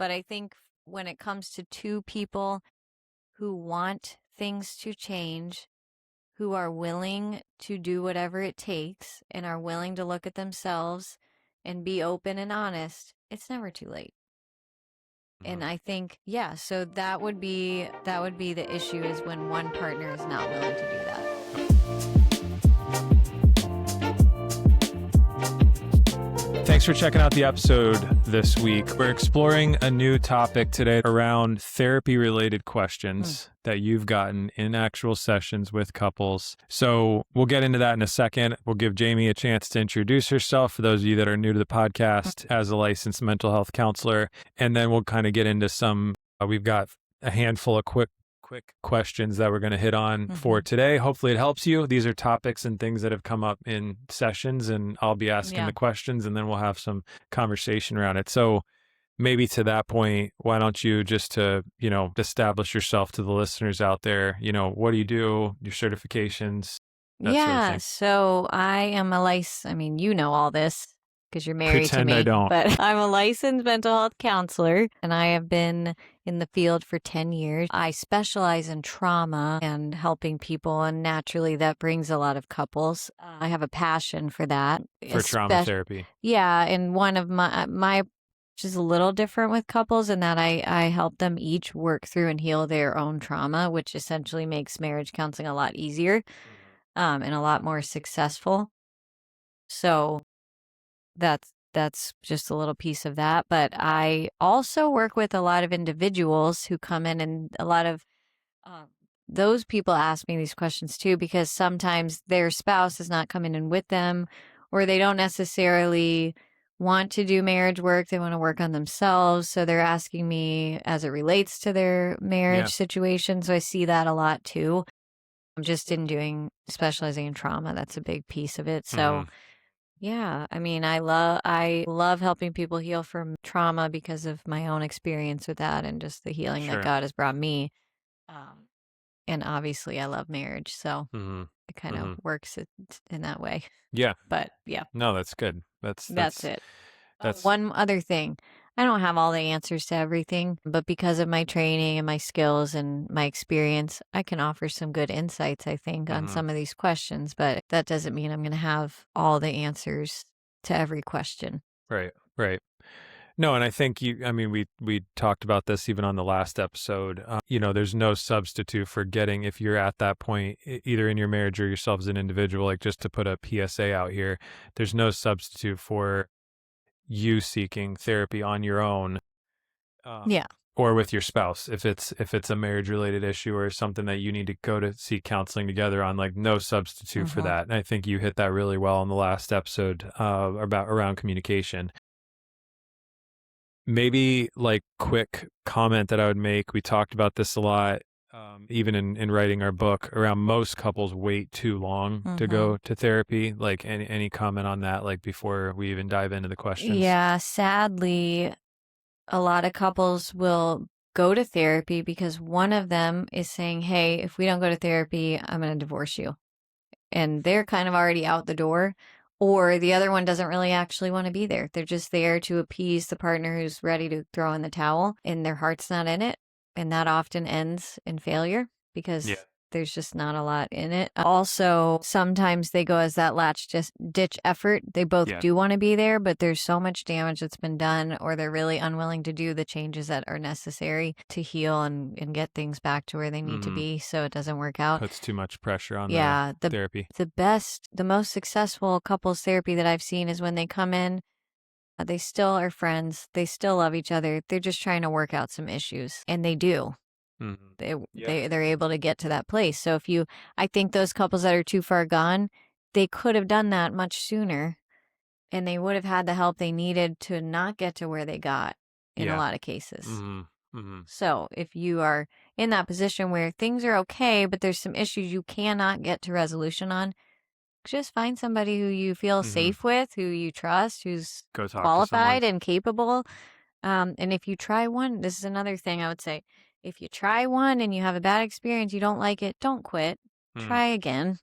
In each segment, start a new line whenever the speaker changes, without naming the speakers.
But I think when it comes to two people who want things to change, who are willing to do whatever it takes and are willing to look at themselves and be open and honest, it's never too late. And I think, yeah, so that would be the issue, is when one partner is not willing to do that.
Thanks for checking out the episode this week. We're exploring a new topic today around therapy-related questions that you've gotten in actual sessions with couples. So we'll get into that in a second. We'll give Jamie a chance to introduce herself for those of you that are new to the podcast as a licensed mental health counselor. And then we'll kind of get into some, we've got a handful of quick questions that we're going to hit on for today. Hopefully it helps you. These are topics and things that have come up in sessions, and I'll be asking the questions, and then we'll have some conversation around it. So maybe to that point, why don't you just to, establish yourself to the listeners out there, what do you do, your certifications? That sort of thing.
So I am a all this because you're married
Pretend
to me.
I don't.
But I'm a licensed mental health counselor, and I have been in the field for 10 years. I specialize in trauma and helping people, and naturally that brings a lot of couples. I have a passion for that.
For trauma therapy.
Yeah, and one of my which is a little different with couples in that I help them each work through and heal their own trauma, which essentially makes marriage counseling a lot easier and a lot more successful. So that's just a little piece of that. But I also work with a lot of individuals who come in, and a lot of those people ask me these questions too, because sometimes their spouse is not coming in with them, or they don't necessarily want to do marriage work. They want to work on themselves. So they're asking me as it relates to their marriage situation. So I see that a lot too. I'm just specializing in trauma. That's a big piece of it. So yeah, I love helping people heal from trauma because of my own experience with that and just the healing that God has brought me. And obviously I love marriage. So it kind of works in that way.
Yeah.
But yeah.
No, that's good. That's
it. One other thing. I don't have all the answers to everything, but because of my training and my skills and my experience, I can offer some good insights, I think, on some of these questions. But that doesn't mean I'm going to have all the answers to every question.
Right. No, and I think we talked about this even on the last episode. There's no substitute for getting, if you're at that point, either in your marriage or yourself as an individual, like just to put a PSA out here, there's no substitute for you seeking therapy on your own. Or with your spouse, if it's a marriage related issue or something that you need to go to seek counseling together on, like no substitute for that. And I think you hit that really well in the last episode around communication. Maybe like quick comment that I would make. We talked about this a lot, even in writing our book, around most couples wait too long to go to therapy. Like any comment on that, like before we even dive into the questions?
Yeah, sadly, a lot of couples will go to therapy because one of them is saying, hey, if we don't go to therapy, I'm going to divorce you. And they're kind of already out the door. Or the other one doesn't really actually want to be there. They're just there to appease the partner who's ready to throw in the towel, and their heart's not in it. And that often ends in failure because there's just not a lot in it. Also, sometimes they go as that ditch effort. They both do want to be there, but there's so much damage that's been done, or they're really unwilling to do the changes that are necessary to heal and get things back to where they need to be, so it doesn't work out.
Puts too much pressure on the therapy.
The most successful couples therapy that I've seen is when they come in, they still are friends. They still love each other. They're just trying to work out some issues, and they do. They're able to get to that place. So I think those couples that are too far gone, they could have done that much sooner, and they would have had the help they needed to not get to where they got in a lot of cases. So if you are in that position where things are okay, but there's some issues you cannot get to resolution on, just find somebody who you feel safe with, who you trust, who's qualified and capable. And if you try one, this is another thing I would say. If you try one and you have a bad experience, you don't like it, don't quit. Try again.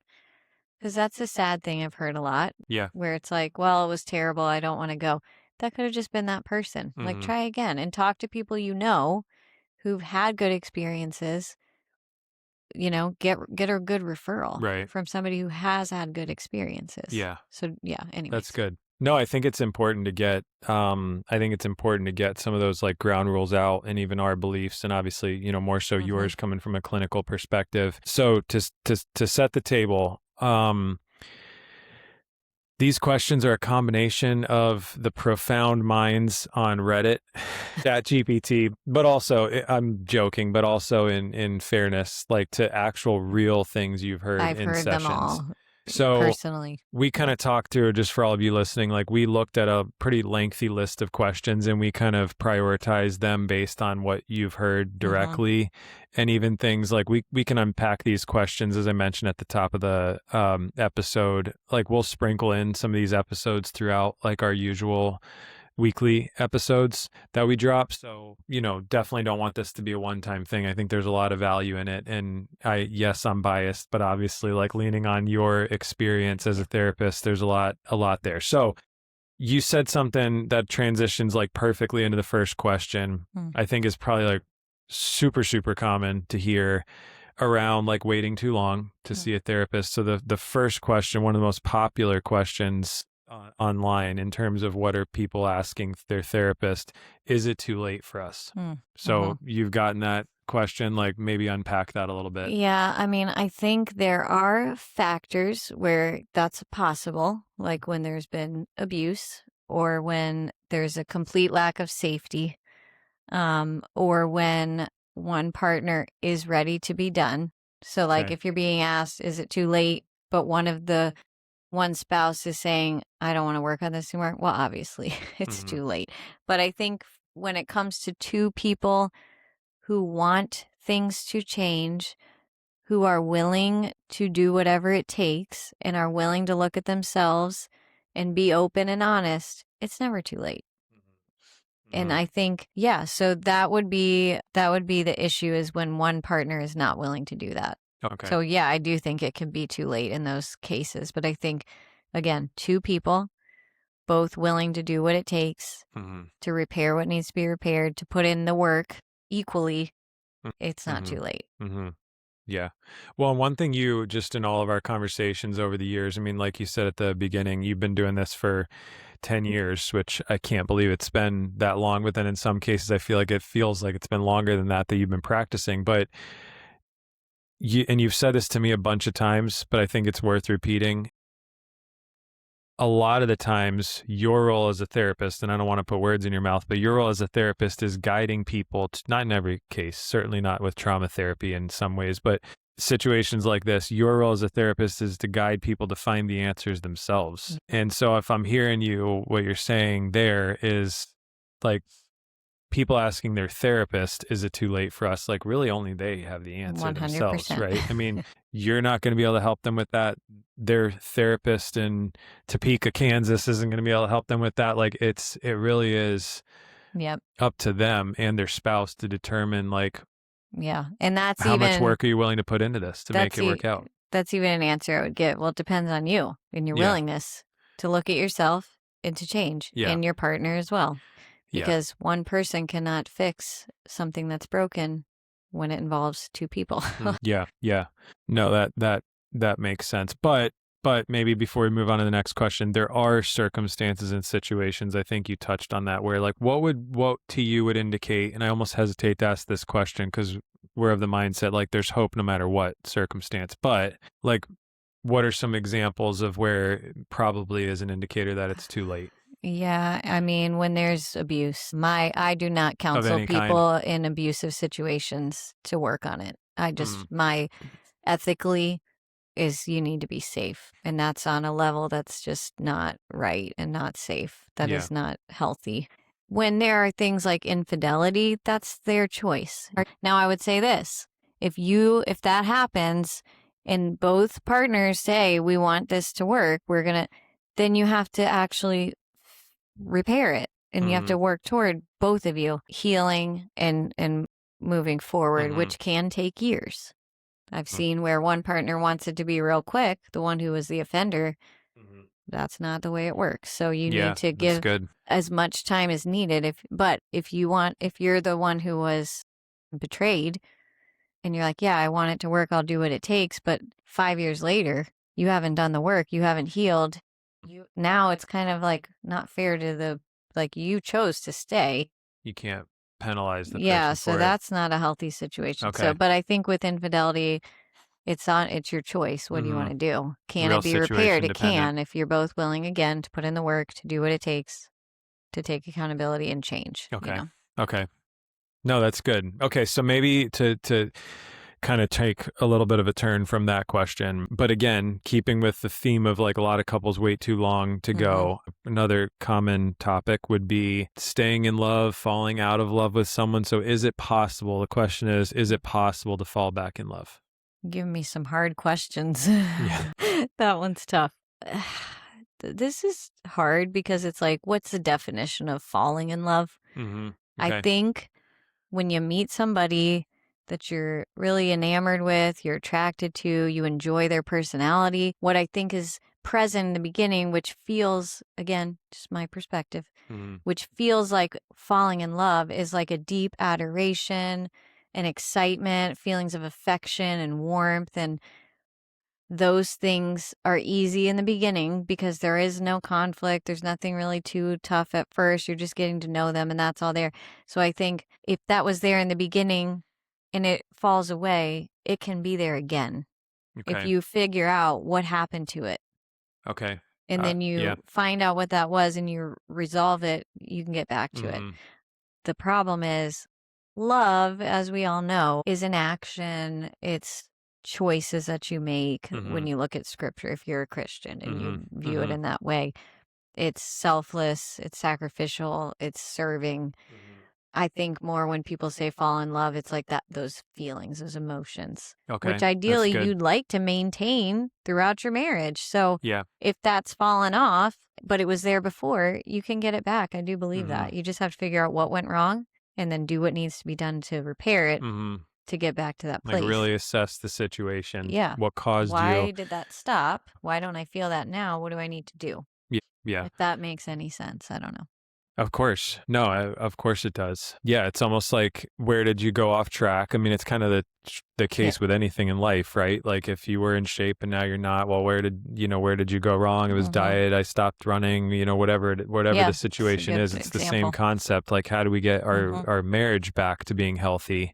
Because that's a sad thing I've heard a lot.
Yeah.
Where it's like, well, it was terrible. I don't want to go. that could have just been that person. Like,
Mhm.
try again and talk to people who've had good experiences. Get a good referral
Right.
from somebody who has had good experiences.
Yeah.
So yeah,
That's
anyways.
good. No, I think it's important to get some of those like ground rules out, and even our beliefs, and obviously, more so
Mm-hmm.
yours coming from a clinical perspective. So to set the table, these questions are a combination of the profound minds on Reddit, ChatGPT, but also, I'm joking, but also in fairness, like to actual real things you've heard
I've
in
heard them
sessions.
all
So
personally.
we kind of talked through, just for all of you listening, like we looked at a pretty lengthy list of questions and we kind of prioritized them based on what you've heard
Mm-hmm.
directly. And even things like we can unpack these questions, as I mentioned at the top of the episode. Like we'll sprinkle in some of these episodes throughout like our usual weekly episodes that we drop. So, definitely don't want this to be a one-time thing. I think there's a lot of value in it. And yes, I'm biased, but obviously like leaning on your experience as a therapist, there's a lot there. So you said something that transitions like perfectly into the first question.
Mm.
I think is probably like super, super common to hear around like waiting too long to see a therapist. So the first question, one of the most popular questions online in terms of what are people asking their therapist, is it too late for us? So you've gotten that question, like maybe unpack that a little bit.
Yeah, I mean, I think there are factors where that's possible, like when there's been abuse or when there's a complete lack of safety, or when one partner is ready to be done. So, like,
Okay.
if you're being asked, is it too late? But one spouse is saying, I don't want to work on this anymore. Well, obviously, it's
Mhm.
too late. But I think when it comes to two people who want things to change, who are willing to do whatever it takes and are willing to look at themselves and be open and honest, it's never too late. And I think, yeah, so that would be the issue, is when one partner is not willing to do that.
Okay.
So yeah, I do think it can be too late in those cases. But I think, again, two people both willing to do what it takes to repair what needs to be repaired, to put in the work equally, it's not too late.
Yeah. Well, one thing just in all of our conversations over the years, I mean, like you said at the beginning, you've been doing this for 10 years, which I can't believe it's been that long. But then in some cases, I feel like it feels like it's been longer than that you've been practicing. But you've said this to me a bunch of times, but I think it's worth repeating. A lot of the times, your role as a therapist, and I don't want to put words in your mouth, but your role as a therapist is guiding people to, not in every case, certainly not with trauma therapy in some ways, but situations like this, your role as a therapist is to guide people to find the answers themselves. And so if I'm hearing you, what you're saying there is like people asking their therapist, is it too late for us? Like really only they have the answer themselves,
100%.
right? I mean, you're not going to be able to help them with that. Their therapist in Topeka, Kansas isn't going to be able to help them with that. Like it really is
Yep.
up to them and their spouse to determine like,
Yeah. And that's
how much
even,
work are you willing to put into this to make it work out?
that's even an answer I would give. Well, it depends on you and your
Yeah.
willingness to look at yourself and to change,
Yeah.
and your partner as well.
Yeah.
Because one person cannot fix something that's broken when it involves two people.
Yeah. Yeah. No, that makes sense. But maybe before we move on to the next question, there are circumstances and situations, I think you touched on that, where like what to you would indicate, and I almost hesitate to ask this question because we're of the mindset like there's hope no matter what circumstance, but like what are some examples of where it probably is an indicator that it's too late?
Yeah, I mean, when there's abuse, I do not counsel
any kind.
people in abusive situations to work on it. My ethically is, you need to be safe. And that's on a level that's just not right and not safe. That is not healthy. When there are things like infidelity, that's their choice. Now, I would say this, if that happens and both partners say, we want this to work, then you have to actually repair it. And you have to work toward, both of you, healing and moving forward, which can take years. I've seen where one partner wants it to be real quick, the one who was the offender, that's not the way it works. So you
Yeah,
need to
that's
give
good.
as much time as needed. If you're the one who was betrayed and you're like, yeah, I want it to work, I'll do what it takes. But 5 years later, you haven't done the work, you haven't healed. Now it's kind of like not fair to like you chose to stay.
You can't penalize the
Yeah,
person
so
for it.
that's not a healthy situation. So,
Okay.
but I think with infidelity, it's your choice. What do you want to do? Can
Real
it be repaired?
situation
It
dependent.
can if you're both willing again to put in the work, to do what it takes, to take accountability and change,
Okay. Okay. No, that's good. Okay, so maybe to kind of take a little bit of a turn from that question, but again, keeping with the theme of like a lot of couples wait too long to go. Another common topic would be staying in love, falling out of love with someone. So is it possible? The question is it possible to fall back in love?
Give me some hard questions.
Yeah.
That one's tough. This is hard because it's like, what's the definition of falling in love?
Mm-hmm.
I
Okay.
think when you meet somebody that you're really enamored with, you're attracted to, you enjoy their personality, what I think is present in the beginning, which feels, again, just my perspective, which feels like falling in love, is like a deep adoration and excitement, feelings of affection and warmth. And those things are easy in the beginning because there is no conflict. There's nothing really too tough at first. You're just getting to know them and that's all there. So I think if that was there in the beginning and it falls away, it can be there again. If
Okay.
you figure out what happened to it
Okay.
and then
Yeah.
you find out what that was and you resolve it, you can get back to it. The problem is love, as we all know, is an action. It's choices that you make when you look at scripture, if you're a Christian and you view it in that way. It's selfless, it's sacrificial, it's serving. I think more when people say fall in love, it's like that, those feelings, those emotions,
Okay.
which
That's
ideally
good.
you'd like to maintain throughout your marriage. So
Yeah.
if that's fallen off, but it was there before, you can get it back. I do believe that. You just have to figure out what went wrong and then do what needs to be done to repair it to get back to that
Like
place.
really assess the situation.
Yeah.
What caused
Why
you?
did that stop? Why don't I feel that now? What do I need to do?
Yeah.
If that makes any sense. I don't know.
Of course. No, of course it does. Yeah, it's almost like where did you go off track? I mean, it's kind of the case with anything in life, right? Like if you were in shape and now you're not, well, where did you go wrong? It was diet, I stopped running, whatever the situation is, it's the same concept. Like how do we get our marriage back to being healthy?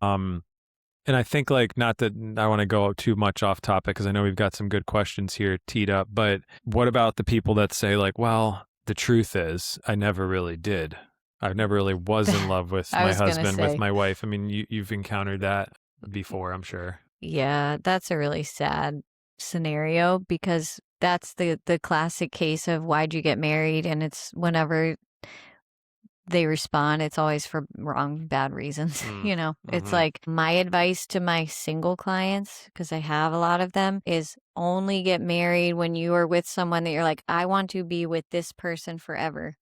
And I think like not that I want to go too much off topic because I know we've got some good questions here teed up, but what about the people that say like, well, the truth is I never really did. I never really was in love with my husband, with my wife. I mean, you've encountered that before, I'm sure.
Yeah, that's a really sad scenario because that's the classic case of why'd you get married? And it's whenever they respond, it's always for wrong, bad reasons. It's like my advice to my single clients, because I have a lot of them, is only get married when you are with someone that you're like, I want to be with this person forever.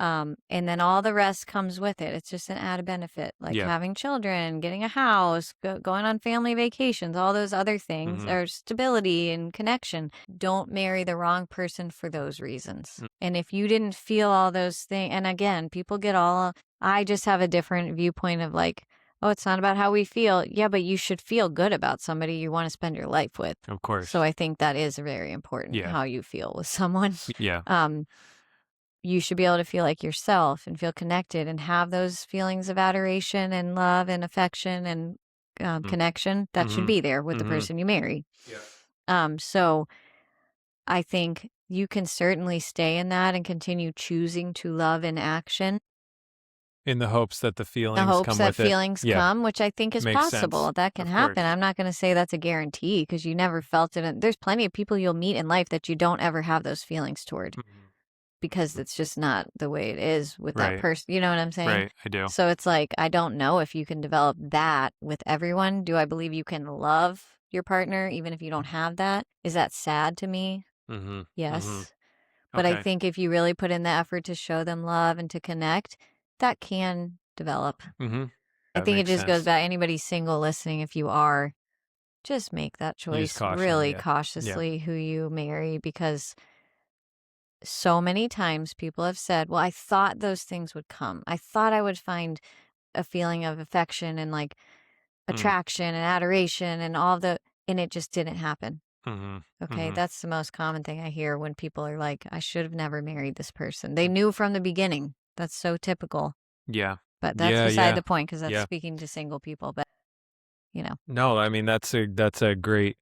And then all the rest comes with it. It's just an added benefit, like having children, getting a house, going on family vacations, all those other things, or stability and connection. Don't marry the wrong person for those reasons. And if you didn't feel all those things, and again, people get I just have a different viewpoint of like, oh, it's not about how we feel. Yeah, but you should feel good about somebody you want to spend your life with.
Of course.
So I think that is very important, how you feel with someone.
Yeah.
You should be able to feel like yourself and feel connected and have those feelings of adoration and love and affection and connection that should be there with the person you marry. So I think you can certainly stay in that and continue choosing to love in action.
In the hopes that the feelings
come, which I think is
Makes
possible.
sense.
That can
Of
happen.
course.
I'm not going to say that's a guarantee because you never felt it. There's plenty of people you'll meet in life that you don't ever have those feelings toward. Because it's just not the way it is with that person. You know what I'm saying?
Right, I do.
So it's like, I don't know if you can develop that with everyone. Do I believe you can love your partner even if you don't have that? Is that sad to me? Yes. But I think if you really put in the effort to show them love and to connect, that can develop. I think it just goes back, anybody single listening, if you are, just make that choice really cautiously who you marry, because so many times people have said, well, I thought those things would come. I thought I would find a feeling of affection and like
Mm.
attraction and adoration and and it just didn't happen.
Mhm.
Okay.
Mhm.
That's the most common thing I hear when people are like, I should have never married this person. They knew from the beginning. That's so typical.
Yeah.
But that's
Yeah,
beside
yeah.
the point because that's
Yeah.
speaking to single people. But, you know,
No, I mean that's a great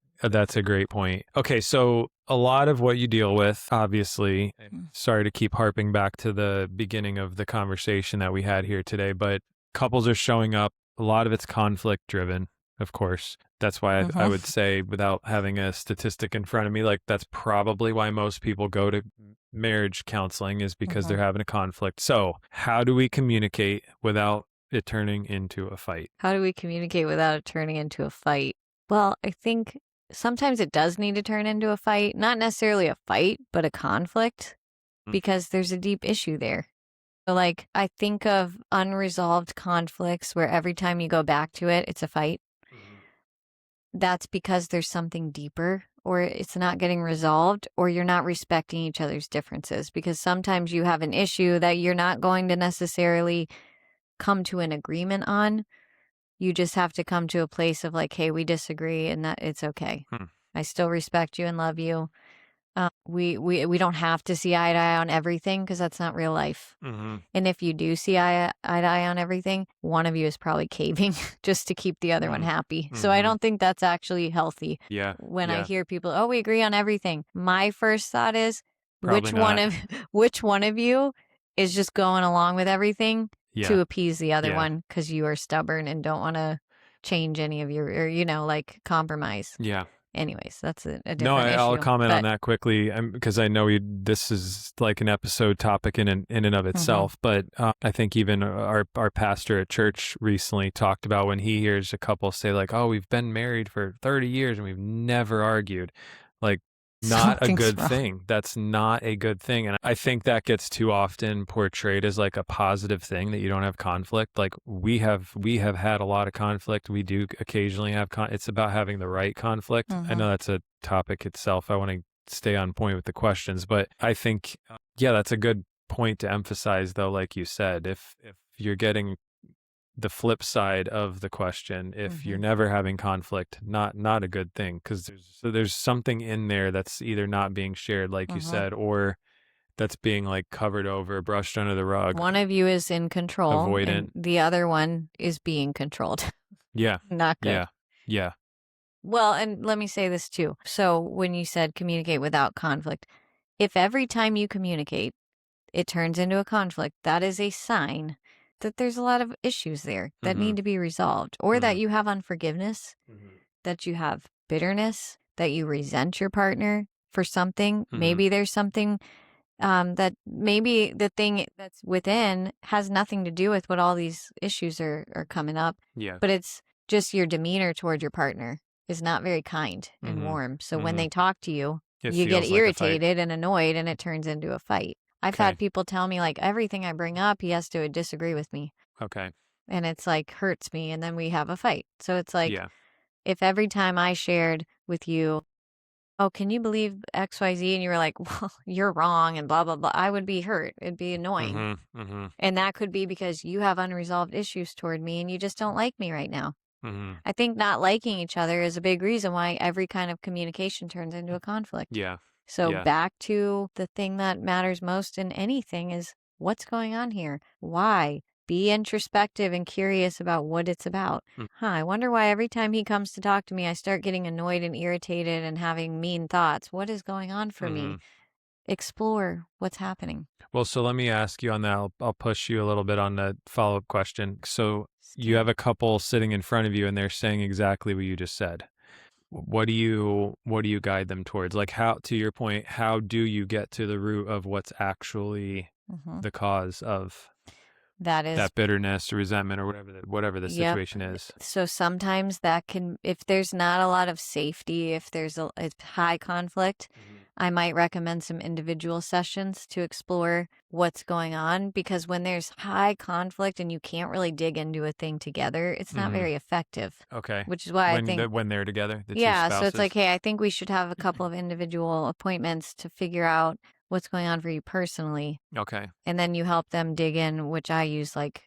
point. Okay, so a lot of what you deal with, obviously, and sorry to keep harping back to the beginning of the conversation that we had here today, but couples are showing up. A lot of it's conflict driven, of course. That's why I would say, without having a statistic in front of me, like that's probably why most people go to marriage counseling is because they're having a conflict. So, how do we communicate without it turning into a fight?
How do we communicate without it turning into a fight? Well, I think sometimes it does need to turn into a fight, not necessarily a fight, but a conflict
Mm.
because there's a deep issue there. So, like, I think of unresolved conflicts where every time you go back to it, it's a fight.
Mhm.
That's because there's something deeper, or it's not getting resolved, or you're not respecting each other's differences. Because sometimes you have an issue that you're not going to necessarily come to an agreement on. You just have to come to a place of like, hey, we disagree and that it's okay.
Hmm.
I still respect you and love you. We don't have to see eye to eye on everything because that's not real life.
Mhm.
And if you do see eye to eye on everything, one of you is probably caving just to keep the other one
Mm.
happy. So I
Mhm.
don't think that's actually healthy.
Yeah.
When I
Yeah.
hear people, oh, we agree on everything, my first thought is,
Probably
which one
not.
of which one of you is just going along with everything
Yeah.
to appease the other
Yeah.
one because you are stubborn and don't want to change any of your, or like compromise.
Yeah.
Anyways, that's a
No,
different
I'll
issue.
comment on
But
that quickly because I know this is like an episode topic in and of itself. But I think even our pastor at church recently talked about when he hears a couple say like, "Oh, we've been married for 30 years and we've never argued." Like, not a
something's
good
wrong.
thing. That's not a good thing. And I think that gets too often portrayed as like a positive thing that you don't have conflict. Like we have had a lot of conflict. We do occasionally have it's about having the right conflict. I know that's a topic itself. I want to stay on point with the questions, but I think yeah, that's a good point to emphasize though, like you said, if you're getting the flip side of the question, if you're never having conflict, not a good thing because there's something in there that's either not being shared like you said, or that's being like covered over, brushed under the rug,
One of you is in control and
avoidant.
the other one is being controlled.
Yeah.
Not good.
Yeah. Yeah.
Well, and let me say this too. So when you said communicate without conflict, if every time you communicate, it turns into a conflict, that is a sign that there's a lot of issues there that
Mhm.
need to be resolved, or that
Mhm.
you have unforgiveness,
Mhm.
that you have bitterness, that you resent your partner for something.
Mhm.
Maybe there's something that maybe the thing that's within has nothing to do with what all these issues are coming up,
Yeah.
but it's just your demeanor toward your partner is not very kind and
Mhm.
warm. So when they
Mhm.
talk to you,
It
you get
feels like a fight.
irritated and annoyed and it turns into a fight. I've
Okay.
had people tell me like everything I bring up, he has to disagree with me.
Okay.
And it's like hurts me. And then we have a fight. So it's like
Yeah.
if every time I shared with you, oh, can you believe XYZ? And you were like, well, you're wrong and blah, blah, blah. I would be hurt. It'd be annoying.
Mhm. Mhm.
And that could be because you have unresolved issues toward me and you just don't like me right now.
Mhm.
I think not liking each other is a big reason why every kind of communication turns into a conflict.
Yeah.
So
Yeah.
back to the thing that matters most in anything is what's going on here? Why? Be introspective and curious about what it's about.
Mm.
I wonder why every time he comes to talk to me, I start getting annoyed and irritated and having mean thoughts. What is going on for me?
Mhm.
Explore what's happening.
Well, so let me ask you on that. I'll push you a little bit on the follow-up question. So you
Okay.
have a couple sitting in front of you and they're saying exactly what you just said. What do you guide them towards? Like how, to your point, how do you get to the root of what's actually
hmm
the cause of
That is,
that bitterness or resentment or whatever the
yep.
situation is?
So sometimes that can, if there's not a lot of safety, if there's a high conflict,
Mhm.
I might recommend some individual sessions to explore what's going on. Because when there's high conflict and you can't really dig into a thing together, it's not
Mhm.
very effective,
Okay.
which is why I think,
When they're together, the two
yeah. So it's
spouses.
like, hey, I think we should have a couple of individual appointments to figure out what's going on for you personally.
Okay.
And then you help them dig in, which I use like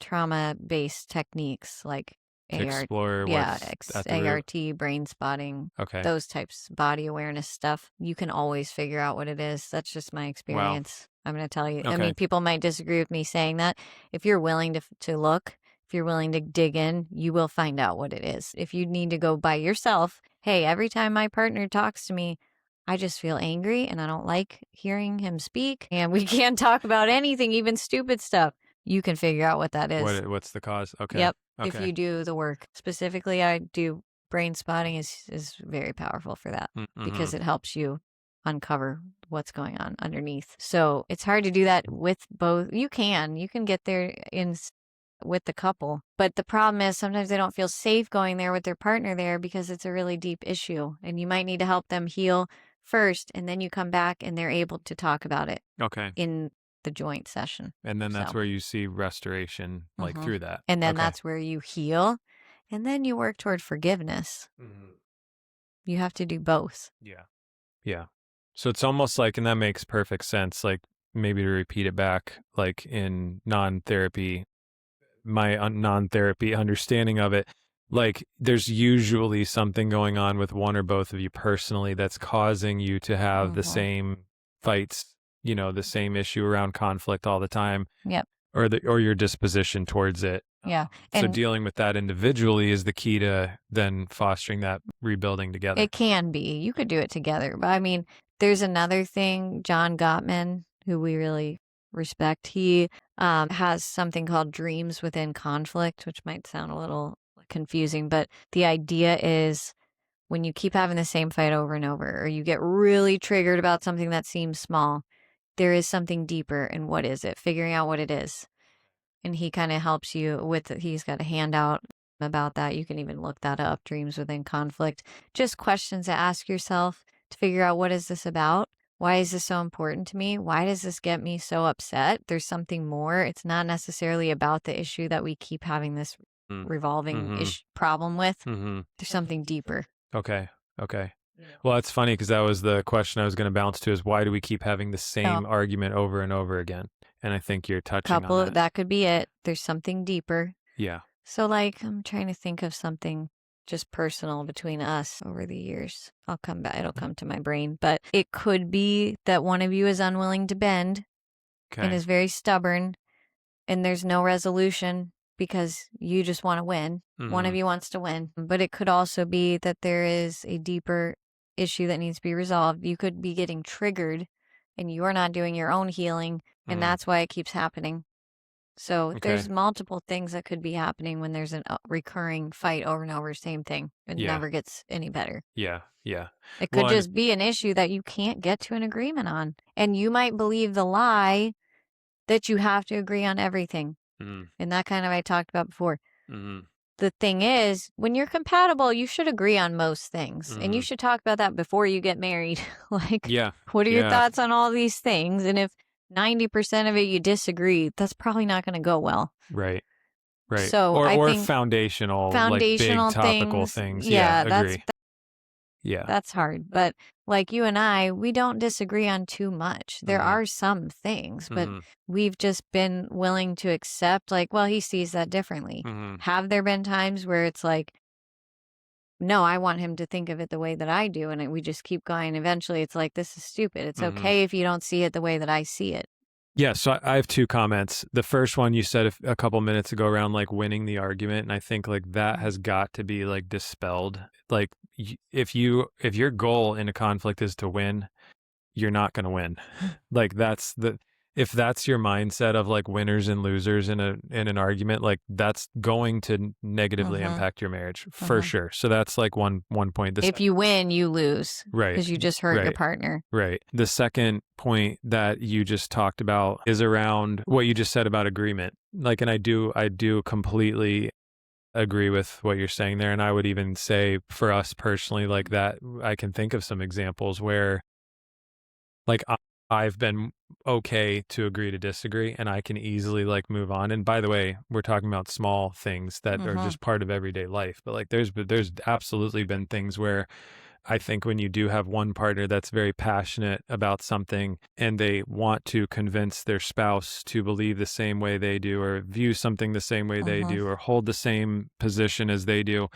trauma-based techniques like
To explore
yeah,
what's at the root.
ART, brain spotting,
Okay.
those types, body awareness stuff. You can always figure out what it is. That's just my experience. I'm going to tell you. I
Okay.
mean, people might disagree with me saying that. If you're willing to look, if you're willing to dig in, you will find out what it is. If you need to go by yourself, hey, every time my partner talks to me, I just feel angry and I don't like hearing him speak, and we can't talk about anything, even stupid stuff. You can figure out what that is.
What's the cause? Okay.
Yep.
Okay.
If you do the work. Specifically, I do brain spotting is very powerful for that because it helps you uncover what's going on underneath. So it's hard to do that with both. You can get there with the couple, but the problem is sometimes they don't feel safe going there with their partner there because it's a really deep issue, and you might need to help them heal first, and then you come back and they're able to talk about it.
Okay.
In the joint session.
And then that's where you see restoration, like through that.
And then that's where you heal, and then you work toward forgiveness. You have to do both.
Yeah. Yeah. So it's almost like, and that makes perfect sense, like maybe to repeat it back, like in non-therapy, my non-therapy understanding of it, like there's usually something going on with one or both of you personally that's causing you to have the same fights, the same issue around conflict all the time.
Yep.
Or your disposition towards it.
Yeah.
So dealing with that individually is the key to then fostering that rebuilding together.
It can be. You could do it together. But I mean, there's another thing, John Gottman, who we really respect. He has something called dreams within conflict, which might sound a little confusing, but the idea is when you keep having the same fight over and over, or you get really triggered about something that seems small, there is something deeper. And what is it? Figuring out what it is. And he kind of helps you with it. He's got a handout about that. You can even look that up, Dreams Within Conflict. Just questions to ask yourself to figure out, what is this about? Why is this so important to me? Why does this get me so upset? There's something more. It's not necessarily about the issue that we keep having this revolving problem with. There's something deeper.
Okay. Well, it's funny because that was the question I was going to bounce to, is why do we keep having the same argument over and over again? And I think you're touching on that.
That could be it. There's something deeper.
Yeah.
So like, I'm trying to think of something just personal between us over the years. I'll come back. It'll come to my brain. But it could be that one of you is unwilling to bend and is very stubborn, and there's no resolution because you just want to win. One of you wants to win. But it could also be that there is a deeper issue that needs to be resolved. You could be getting triggered and you're not doing your own healing, and that's why it keeps happening. So there's multiple things that could be happening when there's a recurring fight over and over, same thing. It never gets any better.
Yeah.
It could just be an issue that you can't get to an agreement on. And you might believe the lie that you have to agree on everything. And that kind of I talked about before. The thing is, when you're compatible, you should agree on most things. And you should talk about that before you get married. Like, what are your thoughts on all these things? And if 90% of it you disagree, that's probably not going to go well.
Right.
So
or
I think
foundational like big topical things.
Yeah,
agree.
That's hard. But like you and I, we don't disagree on too much. There are some things, but we've just been willing to accept, like, well, he sees that differently. Have there been times where it's like, no, I want him to think of it the way that I do, and we just keep going. Eventually, it's like, this is stupid. It's okay if you don't see it the way that I see it.
Yeah, so I have two comments. The first one you said a couple minutes ago around like winning the argument, and I think like that has got to be like dispelled. Like if your goal in a conflict is to win, you're not going to win. Like if that's your mindset of like winners and losers in an argument, like that's going to negatively impact your marriage for sure. So that's like one point.
If you win, you lose.
Right.
Because you just hurt your partner.
Right. The second point that you just talked about is around what you just said about agreement. Like, and I do completely agree with what you're saying there. And I would even say for us personally, like that, I can think of some examples where like I've been okay to agree to disagree, and I can easily like move on. And by the way, we're talking about small things that are just part of everyday life. But like there's absolutely been things where I think when you do have one partner that's very passionate about something and they want to convince their spouse to believe the same way they do, or view something the same way they do, or hold the same position as they do,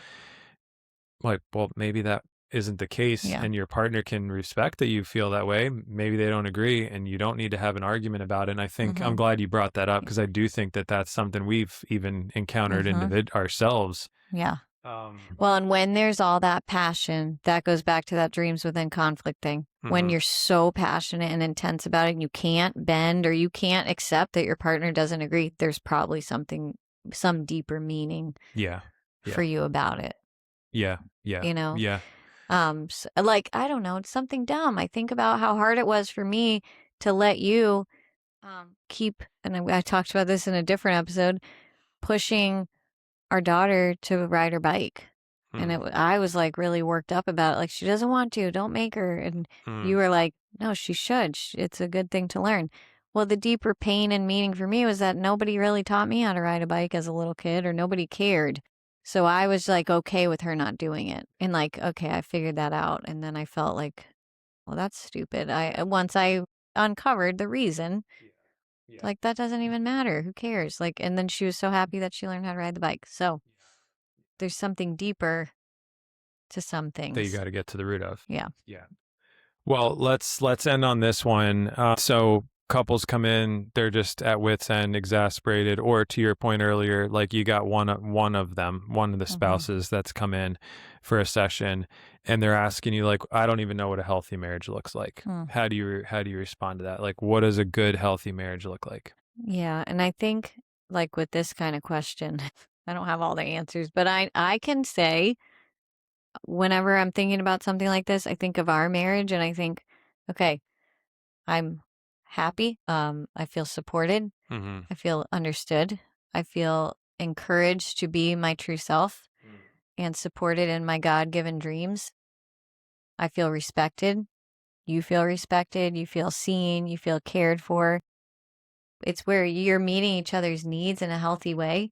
like, well, maybe that isn't the case,
Yeah.
and your partner can respect that you feel that way. Maybe they don't agree, and you don't need to have an argument about it. And I think I'm glad you brought that up, because I do think that that's something we've even encountered ourselves.
Yeah. Well, and when there's all that passion, that goes back to that dreams within conflict thing. When you're so passionate and intense about it, and you can't bend or you can't accept that your partner doesn't agree, there's probably some deeper meaning
Yeah.
for you about it.
Yeah. Yeah.
You know?
Yeah.
Like, I don't know, it's something dumb. I think about how hard it was for me to let you keep, and I talked about this in a different episode, pushing our daughter to ride her bike. And I was like really worked up about it. Like, she doesn't want to, don't make her. And you were like, no, she should. It's a good thing to learn. Well, the deeper pain and meaning for me was that nobody really taught me how to ride a bike as a little kid, or nobody cared. So I was like, okay with her not doing it. And like, okay, I figured that out. And then I felt like, well, that's stupid. Once I uncovered the reason, like, that doesn't even matter. Who cares? Like, and then she was so happy that she learned how to ride the bike. So there's something deeper to some
that you
things.
got to get to the root of.
Yeah.
Yeah. Well, let's end on this one. So couples come in, they're just at wit's end, exasperated, or to your point earlier, like you got one of the spouses that's come in for a session, and they're asking you, like, I don't even know what a healthy marriage looks like. How do you respond to that? Like, what does a good healthy marriage look like?
Yeah, and I think, like, with this kind of question, I don't have all the answers, but I can say, whenever I'm thinking about something like this, I think of our marriage and I think, okay, I'm happy. I feel supported. I feel understood. I feel encouraged to be my true self and supported in my God-given dreams. I feel respected. You feel respected. You feel seen. You feel cared for. It's where you're meeting each other's needs in a healthy way.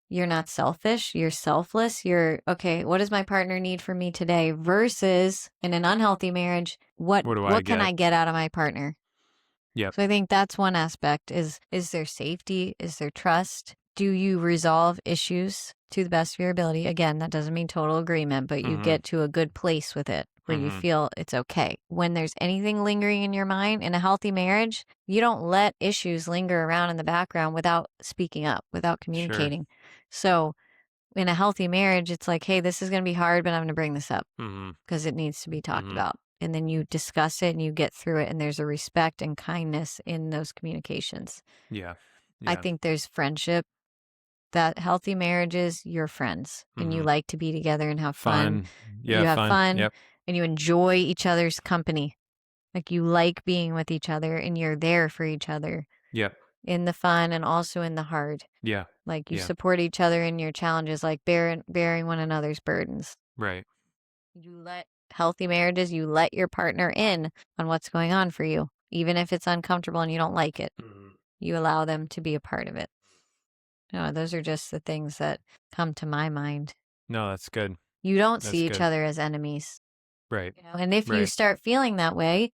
You're not selfish. You're selfless. You're, okay, what does my partner need from me today? Versus in an unhealthy marriage, what can I get out of my partner?
Yeah.
So I think that's one aspect is there safety? Is there trust? Do you resolve issues to the best of your ability? Again, that doesn't mean total agreement, but you get to a good place with it where you feel it's okay. When there's anything lingering in your mind in a healthy marriage, you don't let issues linger around in the background without speaking up, without communicating. So in a healthy marriage, it's like, hey, this is going to be hard, but I'm going to bring this up because it needs to be talked about. And then you discuss it and you get through it, and there's a respect and kindness in those communications.
Yeah.
I think there's friendship. That healthy marriages, you're friends and you like to be together and have fun.
Yeah,
you have fun
Yep.
and you enjoy each other's company. Like, you like being with each other and you're there for each other.
Yep.
In the fun and also in the hard.
Yeah.
Like, you support each other in your challenges, like bearing one another's burdens.
Right.
Healthy marriages, you let your partner in on what's going on for you, even if it's uncomfortable and you don't like it. You allow them to be a part of it. No, those are just the things that come to my mind.
No, that's good.
You don't see each other as enemies.
Right.
And if you start feeling that way,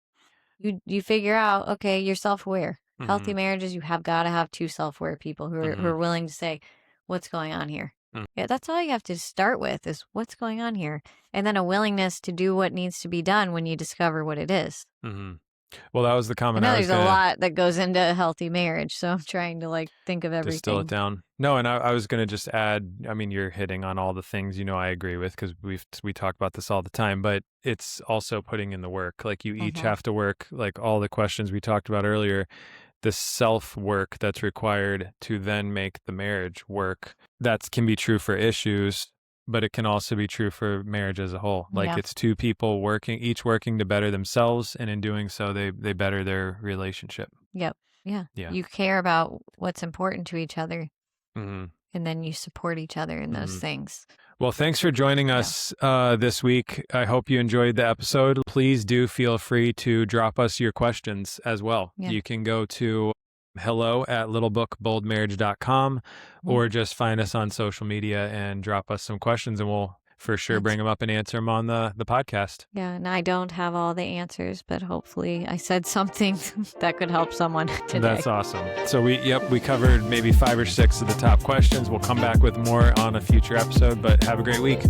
you figure out, okay, you're self-aware. Healthy marriages, you have got to have two self-aware people who are willing to say, what's going on here? Yeah, that's all you have to start with, is what's going on here. And then a willingness to do what needs to be done when you discover what it is.
Well, that was the comment.
I know there's a lot that goes into a healthy marriage, so I'm trying to, like, think of everything.
Distill it down. No, and I was going to just add, I mean, you're hitting on all the things, I agree with, because we talk about this all the time, but it's also putting in the work. Like, you each have to work, like all the questions we talked about earlier, the self-work that's required to then make the marriage work. That can be true for issues, but it can also be true for marriage as a whole. Like, it's two people each working to better themselves, and in doing so, they better their relationship.
Yep. Yeah. You care about what's important to each other, and then you support each other in those things.
Well, thanks for joining us this week. I hope you enjoyed the episode. Please do feel free to drop us your questions as well. Yeah. You can go to hello@littlebookboldmarriage.com or just find us on social media and drop us some questions, and we'll for sure bring them up and answer them on the podcast.
Yeah, and I don't have all the answers, but hopefully I said something that could help someone today.
That's awesome. So we covered maybe 5 or 6 of the top questions. We'll come back with more on a future episode, but have a great week.